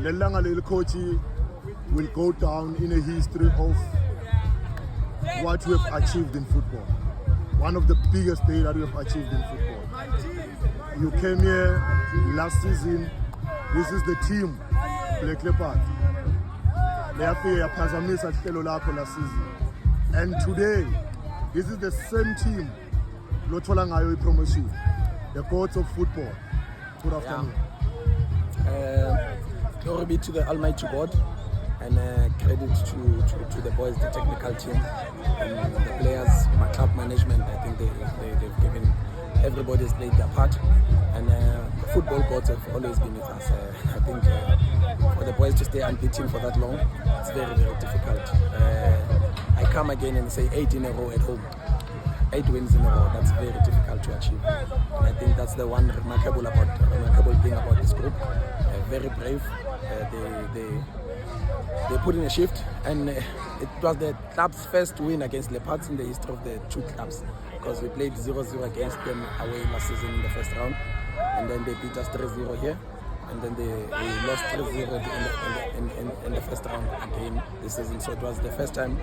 Lelanga Lil Coachy will go down in a history of what we have achieved in football. One of the biggest things that we have achieved in football. You came here last season. This is the team, Black Leopard. Leyafika yaphazamisa ihlelo lakho last season. And today, this is the same team lothola ngayo promotion. The gods of football. Good afternoon. Glory be to the Almighty God, and credit to the boys, the technical team, and the players, my club management. I think they've given, everybody's played their part, and football gods have always been with us. I think for the boys to stay unbeaten for that long, it's very, very difficult. I come again and say 8 in a row at home. 8 wins in a row, that's very difficult to achieve. And I think that's the one remarkable thing about this group. Very brave. They put in a shift, and it was the club's first win against Leopards in the history of the two clubs, because we played 0-0 against them away last season in the first round, and then they beat us 3-0 here, and then they lost 3-0 in the first round again this season. So it was the first time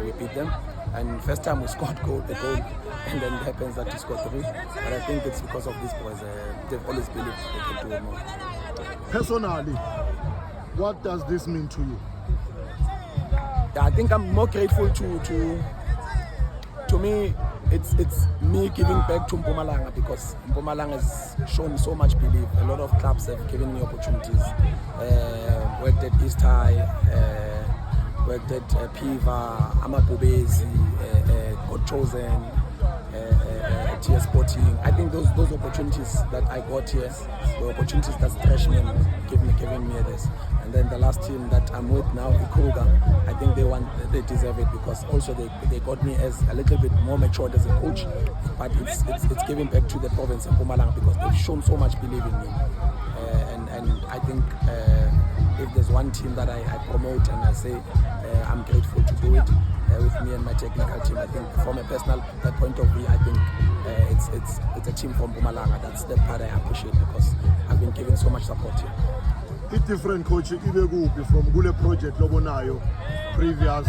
we beat them, and first time we scored the goal, and then it happens that we scored 3. But I think it's because of these boys. They've always believed they can do more. Personally, what does this mean to you? Yeah, I think I'm more grateful to me. It's me giving back to Mpumalanga, because Mpumalanga has shown so much belief. A lot of clubs have given me opportunities. Worked at East High, worked at Piva, Amapobezi, got chosen. TS Sporting. I think those opportunities that I got here, the opportunities that stretched me and giving me this. And then the last team that I'm with now, Kruger, I think they deserve it, because also they got me as a little bit more matured as a coach. But it's giving back to the province in Mpumalanga, because they've shown so much belief in me. And I think if there's one team that I promote and I say I'm grateful to do it with me and my technical team, I think from a personal point of view, I think it's a team from Mpumalanga. That's the part I appreciate, because I've been given so much support here. It's different, coach. Ibe kuphi from Gule project lobonayo, previous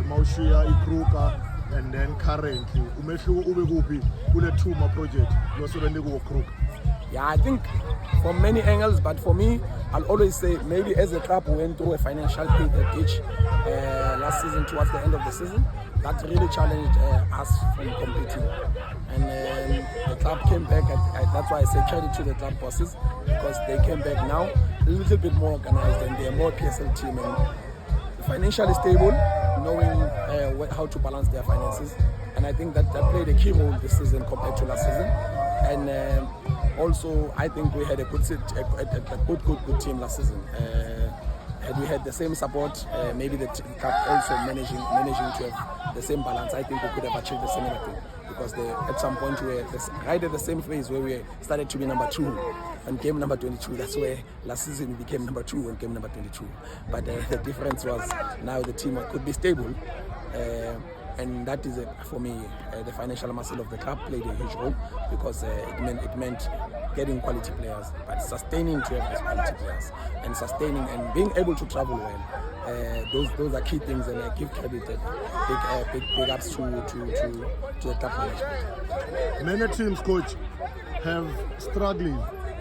Maushia, Ikruka, and then currently umehluko ube kuphi kule Thuma project losebenze kuwo Kruka? Yeah, I think from many angles, but for me, I'll always say maybe as a club we went through a financial pitch last season, towards the end of the season. That really challenged us from competing. And the club came back, that's why I say credit to the club bosses, because they came back now a little bit more organized, and they're more PSL team and financially stable, knowing how to balance their finances. And I think that played a key role this season compared to last season. And also, I think we had a good team last season. Had we had the same support, maybe the club also managing to have the same balance, I think we could have achieved the similar thing. Because at some point we were right at the same phase where we started to be number 2 and game number 22. That's where last season we became number 2 and game number 22. But the difference was now the team could be stable. And that is, for me, the financial muscle of the club played a huge role, because it meant getting quality players, but sustaining to have these quality players, and sustaining and being able to travel well. Those are key things, and I give credit, big ups to the club management. Many teams, coach, have struggling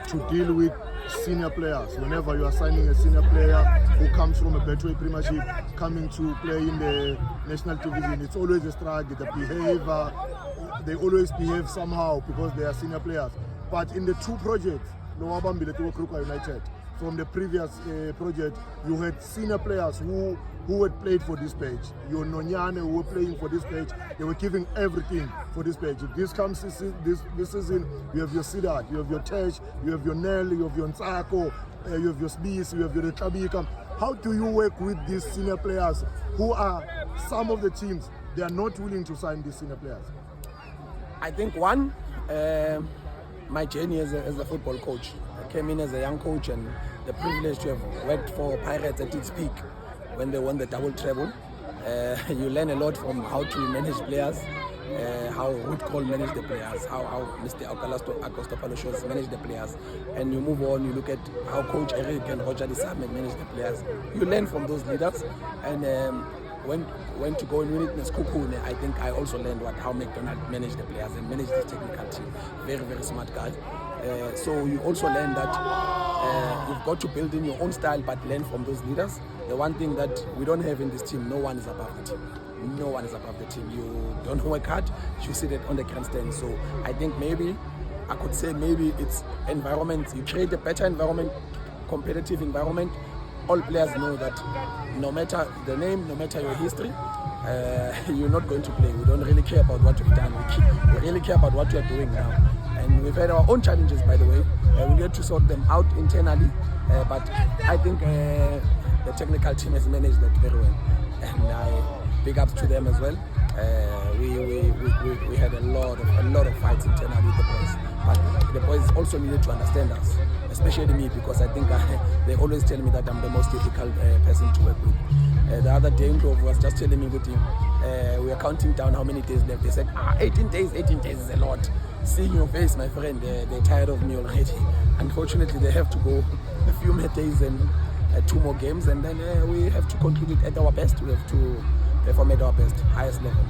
to deal with senior players. Whenever you are signing a senior player who comes from a Betway Premiership, coming to play in the national division, it's always a struggle. The behavior, they always behave somehow because they are senior players. But in the two projects, Noabambile to Kruka United, from the previous project, you had senior players who had played for this page. Your Nonyane who were playing for this page, they were giving everything for this page. This comes this season, you have your Sidat, you have your Tesh, you have your Nel, you have your Nsako, you have your Sbis, you have your Tabika. How do you work with these senior players who are some of the teams, they are not willing to sign these senior players? I think one, my journey as a football coach. I came in as a young coach, and the privilege to have worked for Pirates at its peak when they won the double treble. You learn a lot from how to manage players, how Ruud Krol managed the players, how Mr. Agostopoulos managed the players, and you move on, you look at how Coach Eric and Roger Disame managed the players. You learn from those leaders, and when to go and win it in Skukune, I think I also learned how McDonald managed the players and managed the technical team. Very, very smart guy. So you also learn that you've got to build in your own style, but learn from those leaders. The one thing that we don't have in this team, no one is above the team. No one is above the team. You don't work hard, you sit on the grandstand. So I think maybe, I could say maybe it's environment. You create a better environment, competitive environment. All players know that no matter the name, no matter your history, you're not going to play. We don't really care about what you've done. We really care about what you're doing now. And we've had our own challenges, by the way. We need to sort them out internally. But I think the technical team has managed that very well. And I big ups to them as well. We had a lot of fights internally with the boys. But the boys also needed to understand us, especially me, because I think they always tell me that I'm the most difficult person to work with. The other day, Ndlovu was just telling me with him, we are counting down how many days left. They said, 18 days is a lot. Seeing your face, my friend, they're tired of me already. Unfortunately, they have to go a few more days and 2 more games, and then we have to conclude it at our best. We have to perform at our best, highest level.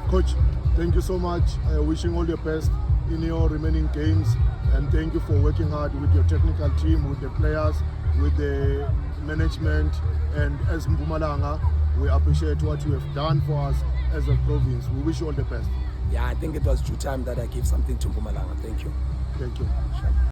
Coach, thank you so much. Wishing all your best in your remaining games, and thank you for working hard with your technical team, with the players, with the management, and as Mpumalanga, we appreciate what you have done for us as a province. We wish you all the best. Yeah, I think it was due time that I give something to Mpumalanga. Thank you. Thank you.